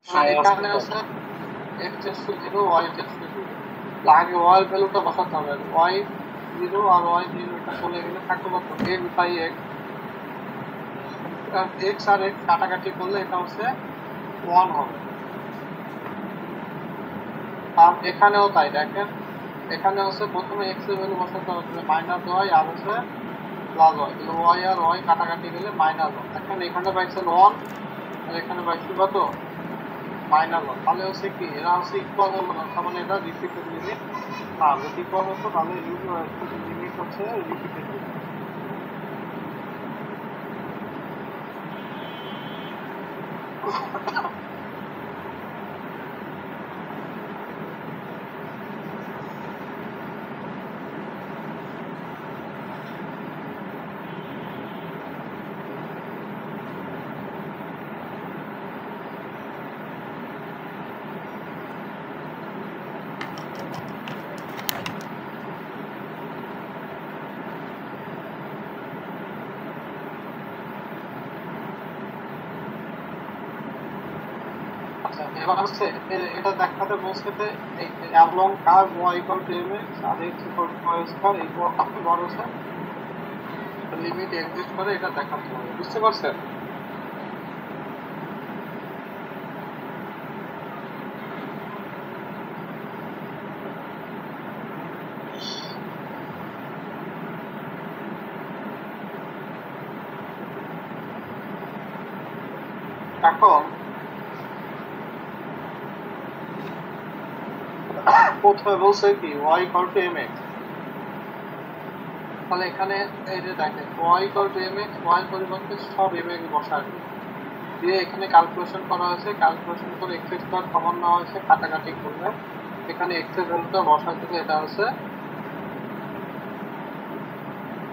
এখানে আছে x tends to 0 y tends to 0 আগে y ভ্যালুটা বসাতে হবে y 0 আর y 0 এটা চলে গেলে থাকবে কত n বাই x x আর x কাটাকাটি করলে এটা হচ্ছে 1 হবে আর এখানেও তাই দেখেন এখানে হচ্ছে প্রথমে x এর ভ্যালু বসাতে হবে মাইনাস y আর হচ্ছে প্লাস y তাহলে y আর y কাটাকাটি গেলে মাইনাস 1 এখন এখানে পাইছেন 1 আর এখানে পাইছি কত মাইনাস 1 তাহলে হচ্ছে কি এরা হচ্ছে ইকুয়াল হলো না তার মানে এটা রিপিটেড লিমিট না যদি ইকুয়াল হতো তাহলে লিমিট হচ্ছে রিপিটেড লিমিট এবার হচ্ছে এটা দেখাতে বলছে যে এই along curve y equal to mx আর x equal to y square equal to বড় হচ্ছে লিমিট এক্সিস্ট করে এটা দেখাতে হবে বুঝতে পারছেন এখন প্রথমে বলছে কি y ইকুয়াল টু mx তাহলে এখানে এই যে দেখেন y equal to mx y এর পরিবর্তে সব mx বসায় দিয়ে এখানে ক্যালকুলেশন করা হয়েছে ক্যালকুলেশন করে x স্কয়ার কমন নেওয়া হয়েছে কাটাকাটি করলে এখানে x এর ভ্যালুটা বসায় দিলে এটা হচ্ছে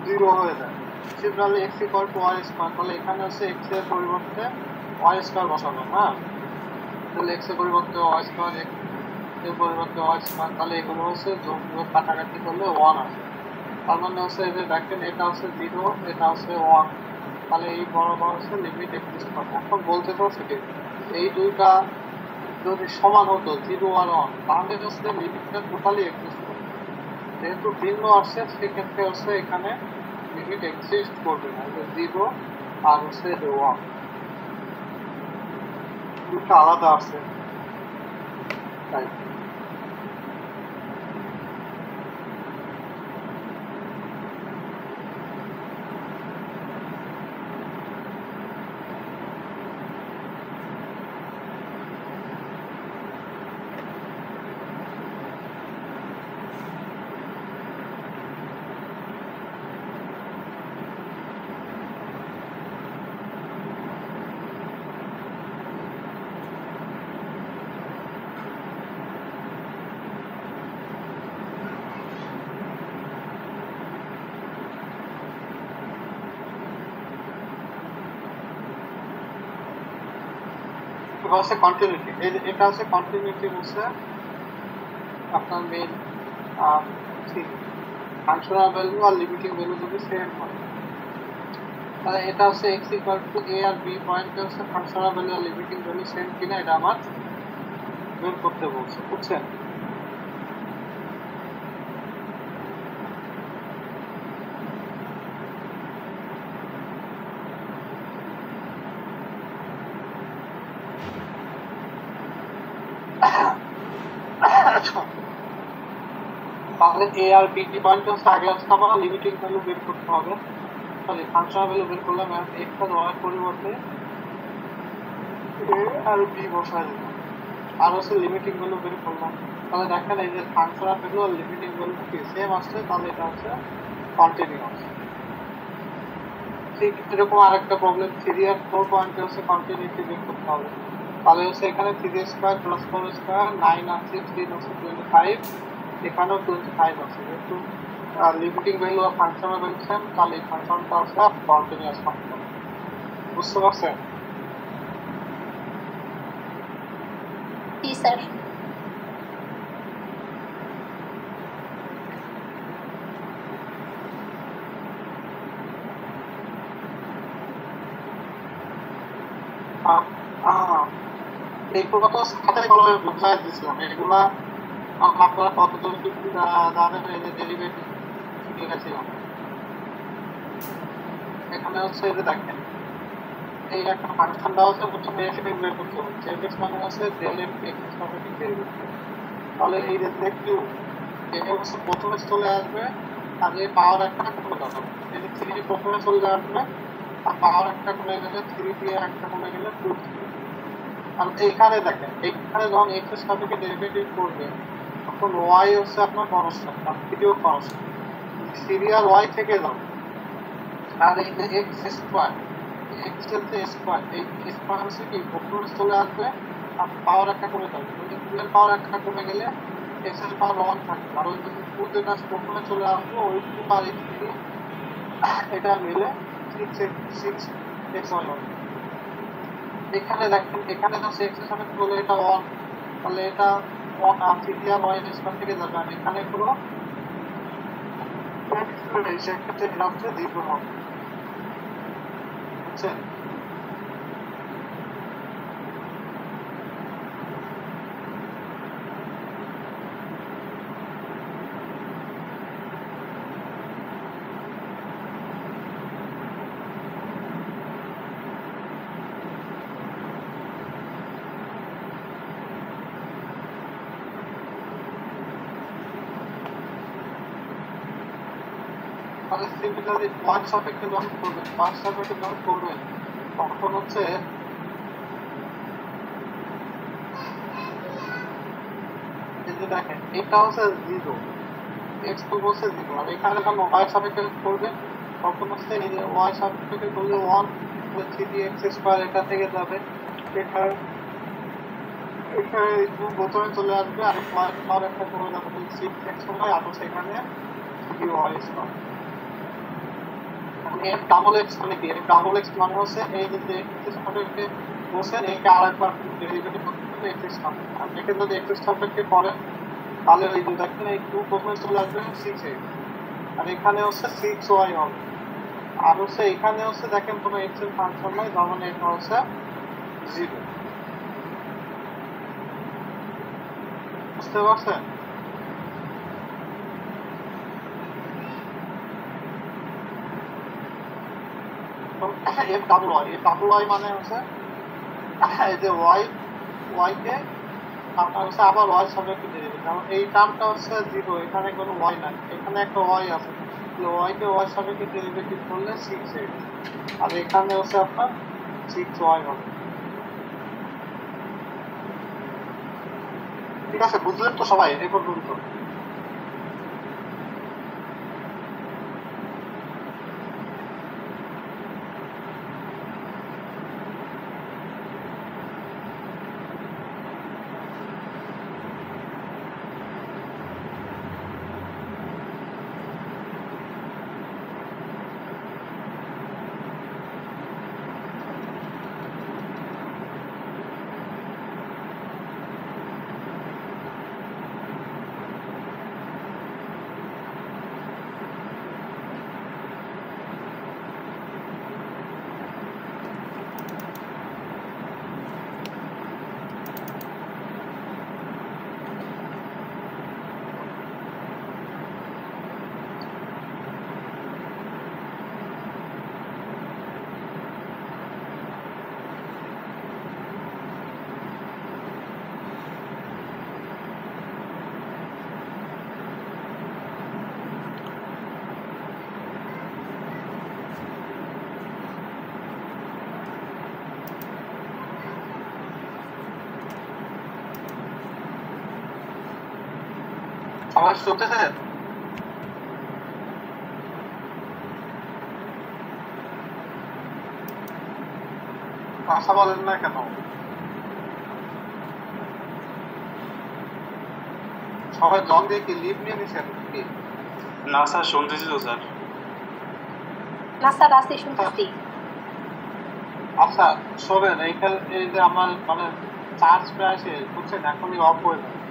0 হয়ে যায় similarly x equal to y square তাহলে এখানে হচ্ছে x এর পরিবর্তে y স্কয়ার বসাবো হ্যাঁ তাহলে x এর পরিবর্তে y স্কয়ার x এর পরিবর্তে y স্কয়ার তাহলে এগুলো হচ্ছে যোগ বিয়োগ কাটাকাটি করলে 1 আসে তার মানে হচ্ছে এই যে দেখেন এটা হচ্ছে 0 এটা হচ্ছে 1 তাহলে এই বরাবর হচ্ছে লিমিট এক্সিস্ট করে এখন বলতে চাচ্ছি কি এই দুইটা যদি সমান হতো 0 আর 1 তাহলে হচ্ছে লিমিটটা টোটালি এক্সিস্ট করে যেহেতু ভিন্ন আসছে সেক্ষেত্রে হচ্ছে এখানে লিমিট এক্সিস্ট করবে না যে 0 আর হচ্ছে 1 দুটো আলাদা আছে তাই হচ্ছে কন্টিনিউটি এটা হচ্ছে কন্টিনিউটি হচ্ছে আপনার মেইন ফাংশনাল ভ্যালু আর লিমিটিং ভ্যালু যদি সেম হয় তাহলে এটা হচ্ছে x ইকুয়াল টু a আর b পয়েন্টে হচ্ছে ফাংশনাল ভ্যালু আর লিমিটিং ভ্যালু সেম কিনা এটা আমার বের করতে বলছে বুঝছেন তাহলে a আর b পয়েন্টে হচ্ছে আগে হচ্ছে আমার লিমিটিং ভ্যালু বের করতে হবে তাহলে ফাংশনাল ভ্যালু বের করলাম x আর y এর পরিবর্তে a আর b বসাই দিলাম আর হচ্ছে লিমিটিং ভ্যালু বের করলাম তাহলে দেখেন এই যে ফাংশনাল ভ্যালু আর লিমিটিং ভ্যালু কি সেম আসছে তাহলে এটা হচ্ছে কন্টিনিউয়াস ঠিক এরকম আরেকটা প্রবলেম 3 আর 4 পয়েন্টে হচ্ছে কন্টিনিউটি বের করতে হবে তাহলে হচ্ছে এখানে 3 স্কয়ার প্লাস 4 স্কয়ার 9 আছে 3 হচ্ছে 25 এখানেও 25 আছে যেহেতু লিমিটিং ভ্যালু আর ফাংশনাল ভ্যালু সেম তাহলে এই ফাংশনটা হচ্ছে কন্টিনিউয়াস ফাংশন বুঝতে পারছেন জি স্যার এইগুলো তো সাথে কলমে বুঝাই দিয়েছিলাম, এগুলা আপনারা কতজন জানেন এই যে ডেরিভেটিভ লিখেছিলাম। এখানে হচ্ছে এই যে দেখেন এই একটা ফাংশন দেওয়া আছে, প্রথমে এফ বের করতে হচ্ছে, এফ এক্স মানে হচ্ছে ডেল এফ এক্স সাপেক্ষে ডেরিভেটিভ। তাহলে এই যে দেখিও এটা হচ্ছে প্রথমে চলে আসবে আর এই পাওয়ার একটা কমে যাবে, এই যে থ্রি প্রথমে চলে আসবে আর পাওয়ার একটা কমে গেলে থ্রি দিয়ে একটা কমে গেলে টু। আর এইখানে দেখেন এইখানে যখন এক্স এর সাপেক্ষে ডেরিভেটিভ করবে তখন ওয়াই হচ্ছে আপনার কনস্ট্যান্ট আর থ্রিও কনস্ট্যান্ট, থ্রি আর ওয়াই থেকে যাবে। আর এই যে এক্স স্কোয়ার, এক্স এর যে স্কোয়ার, এই স্কোয়ার হচ্ছে কি প্রথমে চলে আসবে আর পাওয়ার একটা কমে যাবে, যদি টু এর পাওয়ার একটা কমে গেলে এক্স এর পাওয়ার ওয়ান থাকবে। আর ওই যদি টু যেটা প্রথমে চলে আসবে ওই টু আর এই থ্রি এটা মিলে সিক্স এক্স ওয়াই হবে। এখানে দেখেন এখানে হচ্ছে এক্স এর সাথে বলে এটা ওয়ান, তাহলে এটা ওয়ান আর থ্রি আর ওয়াই স্কোয়ার থেকে যাবে। আর এখানে পুরো সেক্ষেত্রে এটা হচ্ছে দ্বিগুণ হবে, বুঝছেন? তাহলে সিমিলারলি ওয়ান সাপেক্ষে যখন করবেন, ওয়ান সাপেক্ষে যখন করবেন তখন হচ্ছে এই যে দেখেন এটা হচ্ছে জিরো, এক্স তো বলছে জিরো, আর এখানে যখন ওয়াই সাপেক্ষে করবেন তখন হচ্ছে এই যে ওয়াই সাপেক্ষে করলে ওয়ান থ্রি এক্স স্কোয়ার এটা থেকে যাবে, এখানে এখানে টু প্রথমে চলে আসবে আর ওয়াই পাওয়ার একটা করে যাবে সিক্স এক্স ওয়াই, আর হচ্ছে এখানে থ্রি ওয়াই স্কোয়ার। এর ডাবল এক্স মানে কি? এর ডাবল এক্স মানে হচ্ছে এই যে এক্স সাপেক্ষে বসেন এইটা আরেকবার ডেরিভেটিভ করতে হবে এক্স সাপেক্ষে, আর একে যদি এক্স সাপেক্ষে করেন তাহলে ওই যে দেখেন এই টু প্রথমে চলে আসবে সিক্স এক্স আর এখানে হচ্ছে সিক্স ওয়াই হবে। আর হচ্ছে এখানে হচ্ছে দেখেন কোনো এক্স এর ফাংশন নাই, যেমন এটা হচ্ছে জিরো। বুঝতে পারছেন? F double Y, F double Y মানে হচ্ছে এই যে ওয়াই ওয়াইকে আপনার হচ্ছে আবার ওয়াই সাপেক্ষে ডেরিভেটিভ, কারণ এই টার্মটা হচ্ছে জিরো, এখানে কোনো ওয়াই নাই, এখানে একটা ওয়াই আছে, ওয়াইকে ওয়াই সাপেক্ষে ডেরিভেটিভ করলে সিক্স এক্স আর এখানে হচ্ছে আপনার সিক্স ওয়াই হবে। ঠিক আছে, বুঝলেন তো সবাই এই পর্যন্ত? আওয়াজ চলতেছে? কথা বলেন না কেন? সবাই জন দিয়ে কি লিভ নিয়ে নিছেন কি? না স্যার, শুনতেছি তো স্যার। না স্যার, আসি শুনতেছি। আচ্ছা শোনেন, এইখানে এই যে আমার মানে চার্জ প্রায় শেষ, বুঝছেন, এখনই অফ হয়ে যাবে।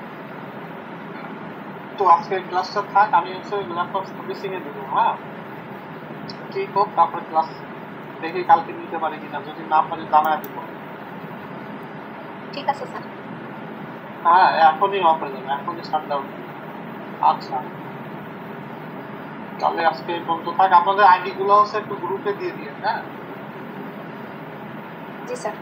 তো আজকে ক্লাসটা থাক, আমি হচ্ছে ল্যাপটপ সার্ভিসিং এ দেবো। হ্যাঁ ঠিক হোক, তারপরে ক্লাস দেখি কালকে নিতে পারি কিনা, যদি না পারি জানাই দিব। ঠিক আছে স্যার। হ্যাঁ এখনই অফ হয়ে যাবে, এখনই শাটডাউন। আচ্ছা তাহলে আজকে এই পর্যন্ত থাক, আপনাদের আইডি গুলো হচ্ছে একটু গ্রুপে দিয়ে দিয়ে। হ্যাঁ জি স্যার।